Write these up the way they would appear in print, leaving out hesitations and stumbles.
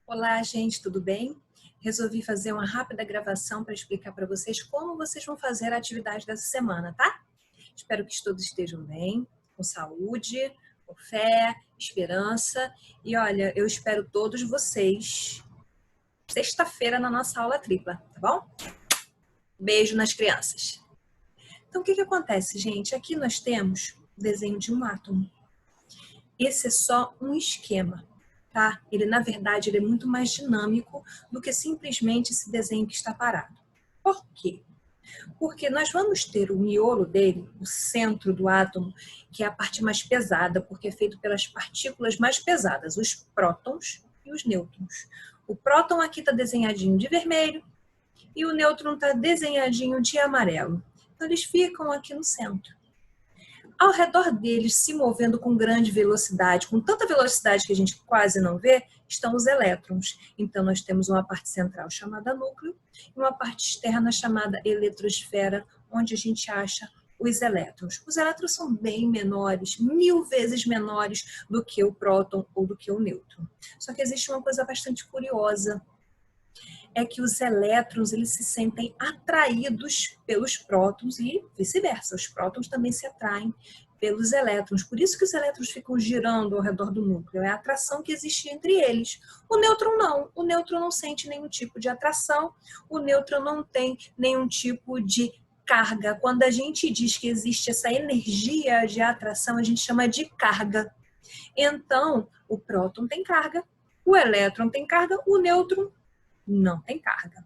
Olá, gente, tudo bem? Resolvi fazer uma rápida gravação para explicar para vocês como vocês vão fazer a atividade dessa semana, tá? Espero que todos estejam bem, com saúde, com fé, esperança. E olha, eu espero todos vocês sexta-feira na nossa aula tripla, tá bom? Beijo nas crianças. Então, o que acontece, gente? Aqui nós temos o desenho de um átomo. Esse é só um esquema. Tá? Ele, na verdade, ele é muito mais dinâmico do que simplesmente esse desenho que está parado. Por quê? Porque nós vamos ter o miolo dele, o centro do átomo, que é a parte mais pesada, porque é feito pelas partículas mais pesadas, os prótons e os nêutrons. O próton aqui está desenhadinho de vermelho e o nêutron está desenhadinho de amarelo. Então, eles ficam aqui no centro. Ao redor deles, se movendo com grande velocidade, com tanta velocidade que a gente quase não vê, estão os elétrons. Então, nós temos uma parte central chamada núcleo e uma parte externa chamada eletrosfera, onde a gente acha os elétrons. Os elétrons são bem menores, 1000 vezes menores do que o próton ou do que o nêutron. Só que existe uma coisa bastante curiosa, é que os elétrons eles se sentem atraídos pelos prótons e vice-versa. Os prótons também se atraem pelos elétrons. Por isso que os elétrons ficam girando ao redor do núcleo. É a atração que existe entre eles. O nêutron não. O nêutron não sente nenhum tipo de atração. O nêutron não tem nenhum tipo de carga. Quando a gente diz que existe essa energia de atração, a gente chama de carga. Então, o próton tem carga, o elétron tem carga, o nêutron não tem carga.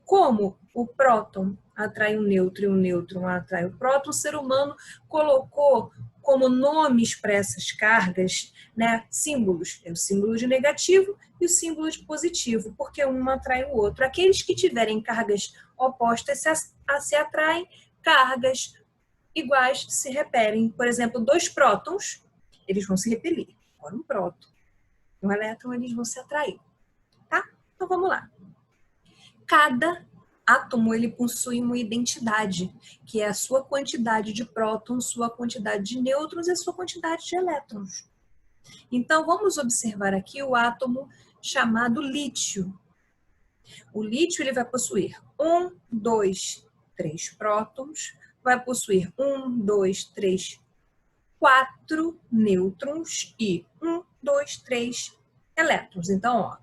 Como o próton atrai o nêutron e o nêutron atrai o próton, o ser humano colocou como nomes para essas cargas, né, símbolos. É o símbolo de negativo e o símbolo de positivo, porque um atrai o outro. Aqueles que tiverem cargas opostas se atraem, cargas iguais se repelem. Por exemplo, dois prótons, eles vão se repelir. Agora um próton e um elétron, eles vão se atrair. Tá? Então vamos lá. Cada átomo ele possui uma identidade, que é a sua quantidade de prótons, sua quantidade de nêutrons e a sua quantidade de elétrons. Então vamos observar aqui o átomo chamado lítio. O lítio ele vai possuir 1, 2, 3 prótons, vai possuir 1, 2, 3, 4 nêutrons e 1, 2, 3 elétrons. Então, ó,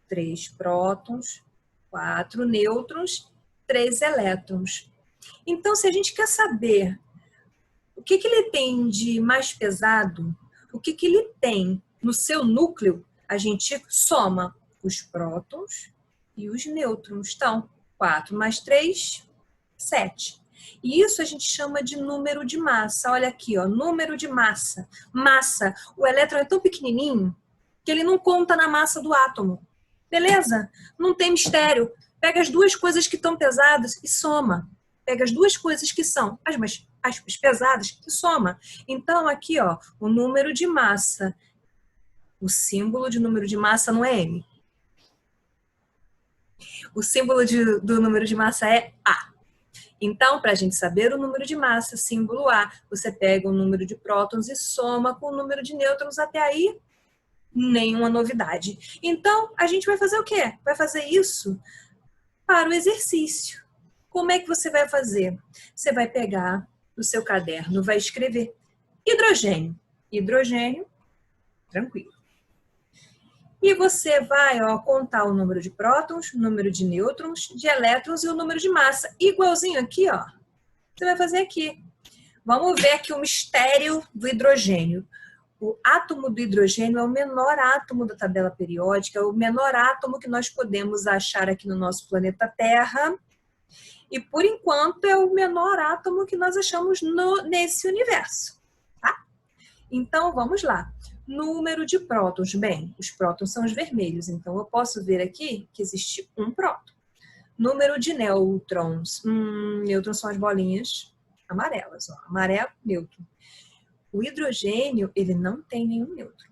3 prótons, 4 nêutrons, 3 elétrons. Então, se a gente quer saber o que ele tem de mais pesado, o que ele tem no seu núcleo, a gente soma os prótons e os nêutrons. Então, 4 mais 3, 7. E isso a gente chama de número de massa. Olha aqui, ó, número de massa. Massa. O elétron é tão pequenininho que ele não conta na massa do átomo. Beleza? Não tem mistério. Pega as duas coisas que estão pesadas e soma. Pega as duas coisas que são as mais pesadas e soma. Então, aqui, ó, o número de massa. O símbolo de número de massa não é M. O símbolo do número de massa é A. Então, para a gente saber o número de massa, símbolo A, você pega o número de prótons e soma com o número de nêutrons. Até aí, nenhuma novidade. Então, a gente vai fazer o quê? Vai fazer isso para o exercício. Como é que você vai fazer? Você vai pegar o seu caderno, vai escrever hidrogênio. Hidrogênio, tranquilo. E você vai contar o número de prótons, o número de nêutrons, de elétrons e o número de massa. Igualzinho aqui, ó. Você vai fazer aqui. Vamos ver aqui o mistério do hidrogênio. O átomo do hidrogênio é o menor átomo da tabela periódica, é o menor átomo que nós podemos achar aqui no nosso planeta Terra. E, por enquanto, é o menor átomo que nós achamos nesse universo. Tá? Então, vamos lá. Número de prótons. Bem, os prótons são os vermelhos, então eu posso ver aqui que existe um próton. Número de nêutrons. Nêutrons são as bolinhas amarelas. Ó. Amarelo, nêutron. O hidrogênio, ele não tem nenhum nêutron.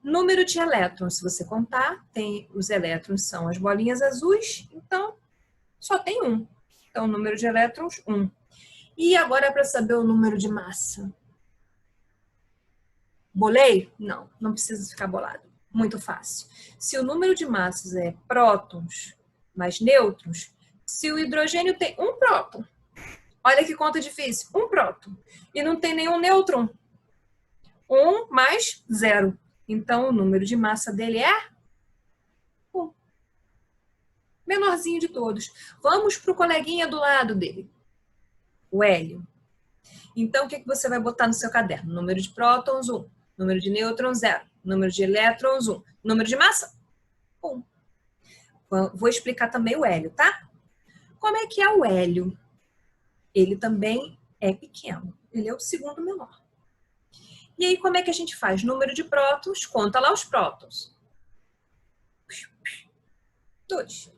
Número de elétrons, se você contar, os elétrons são as bolinhas azuis, então só tem um. Então, o número de elétrons, 1. E agora, para saber o número de massa. Bolei? Não, não precisa ficar bolado. Muito fácil. Se o número de massas é prótons mais nêutrons, se o hidrogênio tem um próton, olha que conta difícil, um próton, e não tem nenhum nêutron, 1 mais 0. Então, o número de massa dele é 1. Menorzinho de todos. Vamos para o coleguinha do lado dele, o hélio. Então, o que você vai botar no seu caderno? Número de prótons, 1. Número de nêutrons, 0. Número de elétrons, 1. Número de massa, 1. Vou explicar também o hélio, tá? Como é que é o hélio? Ele também é pequeno. Ele é o segundo menor. E aí, como é que a gente faz? Número de prótons, conta lá os prótons. 2.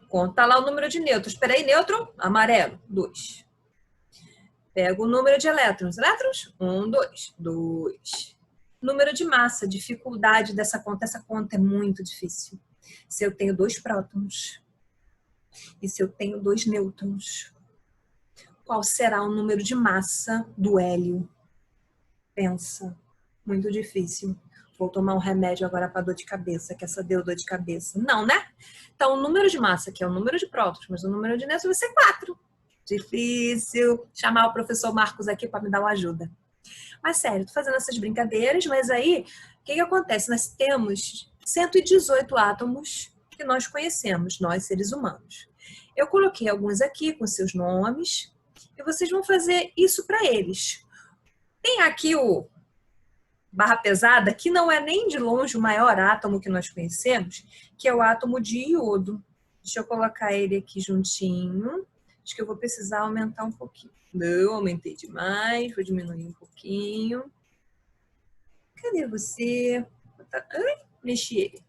Conta lá o número de nêutrons. Espera aí, nêutron, amarelo, 2. Pega o número de elétrons. Elétrons, 1, 2. 2. Número de massa, dificuldade dessa conta. Essa conta é muito difícil. Se eu tenho 2 prótons e se eu tenho 2 nêutrons, qual será o número de massa do hélio? Pensa. Muito difícil. Vou tomar um remédio agora para dor de cabeça, que essa deu dor de cabeça. Não, né? Então, o número de massa, que é o número de prótons, mas o número de nêutrons vai ser 4. Difícil. Chamar o professor Marcos aqui para me dar uma ajuda. Mas sério, tô fazendo essas brincadeiras, mas aí, o que acontece? Nós temos 118 átomos que nós conhecemos, nós seres humanos. Eu coloquei alguns aqui com seus nomes e vocês vão fazer isso para eles. Tem aqui o barra pesada, que não é nem de longe o maior átomo que nós conhecemos, que é o átomo de iodo. Deixa eu colocar ele aqui juntinho. Acho que eu vou precisar aumentar um pouquinho. Não, aumentei demais. Vou diminuir um pouquinho. Cadê você? Ai, mexi ele.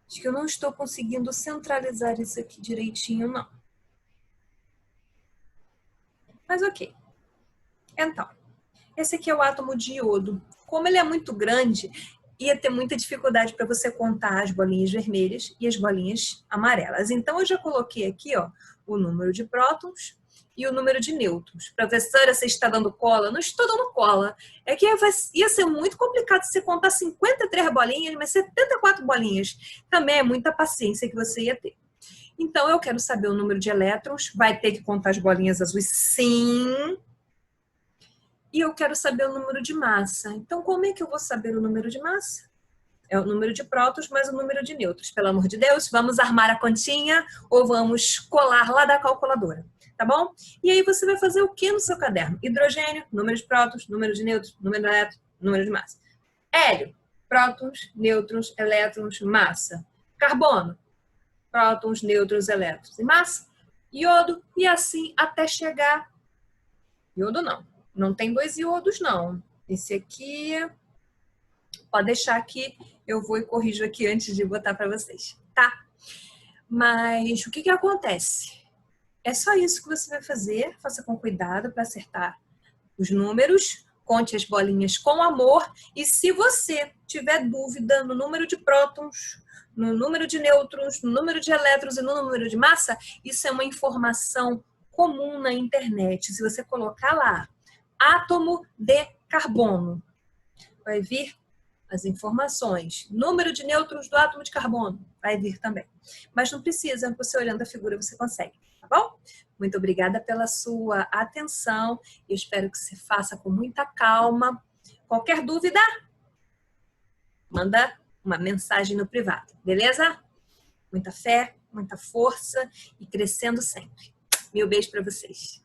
Acho que eu não estou conseguindo centralizar isso aqui direitinho, não. Mas ok. Então, esse aqui é o átomo de iodo. Como ele é muito grande, ia ter muita dificuldade para você contar as bolinhas vermelhas e as bolinhas amarelas. Então, eu já coloquei aqui, ó, o número de prótons e o número de nêutrons. Professora, você está dando cola? Não estou dando cola. É que ia ser muito complicado você contar 53 bolinhas, mas 74 bolinhas. Também é muita paciência que você ia ter. Então, eu quero saber o número de elétrons. Vai ter que contar as bolinhas azuis? Sim. E eu quero saber o número de massa. Então, como é que eu vou saber o número de massa? É o número de prótons mais o número de nêutrons. Pelo amor de Deus, vamos armar a continha ou vamos colar lá da calculadora, tá bom? E aí você vai fazer o que no seu caderno? Hidrogênio, número de prótons, número de nêutrons, número de elétrons, número de massa. Hélio, prótons, nêutrons, elétrons, massa. Carbono, prótons, nêutrons, elétrons e massa. Iodo, e assim até chegar... Iodo não tem 2 iodos não. Esse aqui... Pode deixar que eu vou e corrijo aqui antes de botar para vocês, tá? Mas o que acontece? É só isso que você vai fazer. Faça com cuidado para acertar os números. Conte as bolinhas com amor. E se você tiver dúvida no número de prótons, no número de nêutrons, no número de elétrons e no número de massa, isso é uma informação comum na internet. Se você colocar lá, átomo de carbono, vai vir as informações. Número de nêutrons do átomo de carbono vai vir também. Mas não precisa, você olhando a figura você consegue, tá bom? Muito obrigada pela sua atenção. Eu espero que você faça com muita calma. Qualquer dúvida, manda uma mensagem no privado, beleza? Muita fé, muita força e crescendo sempre. Mil beijos para vocês.